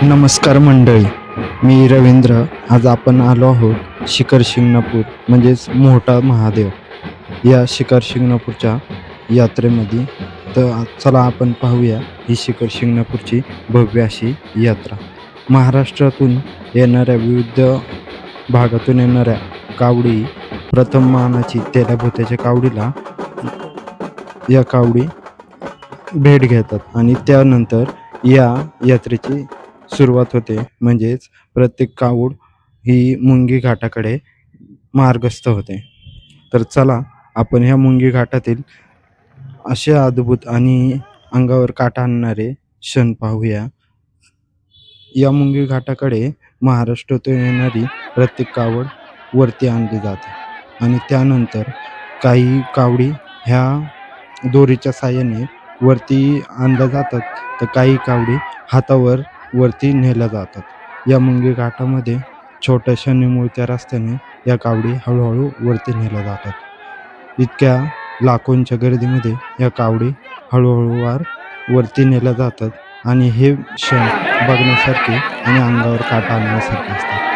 नमस्कार मंडळी, मी रवींद्र. आज आपण आलो आहोत शिखर शिंगणापूर म्हणजेच मोहटा महादेव या शिखर शिंगणापूरच्या यात्रेमध्ये. तर चला आपण पाहूया ही शिखर शिंगणापूरची भव्य अशी यात्रा. महाराष्ट्रातून येणाऱ्या विविध भागातून येणाऱ्या कावडी प्रथम मानाची तेलाभोत्याच्या कावडीला या कावडी भेट घेतात आणि त्यानंतर या यात्रेची सुरुवात होते. म्हणजेच प्रत्येक कावड ही मुंगी घाटाकडे मार्गस्थ होते. तर चला आपण ह्या मुंगी घाटातील असे अद्भुत आणि अंगावर काटा आणणारे क्षण पाहूया. या मुंगी घाटाकडे महाराष्ट्रातून येणारी प्रत्येक कावड वरती आणली जाते आणि त्यानंतर काही कावडी ह्या दोरीच्या साहाय्याने वरती आणल्या जातात, तर काही कावडी हातावर वरती नेल्या जातात. या मुंगी घाटामध्ये छोट्याशा निमुळत्या रस्त्याने या कावडी हळूहळू वरती नेल्या जातात. इतक्या लाखोंच्या गर्दीमध्ये या कावडी हळूहळू वरती नेल्या जातात आणि हे क्षण बघण्यासारखे आणि अंगावर काटा आणण्यासारखे असतात.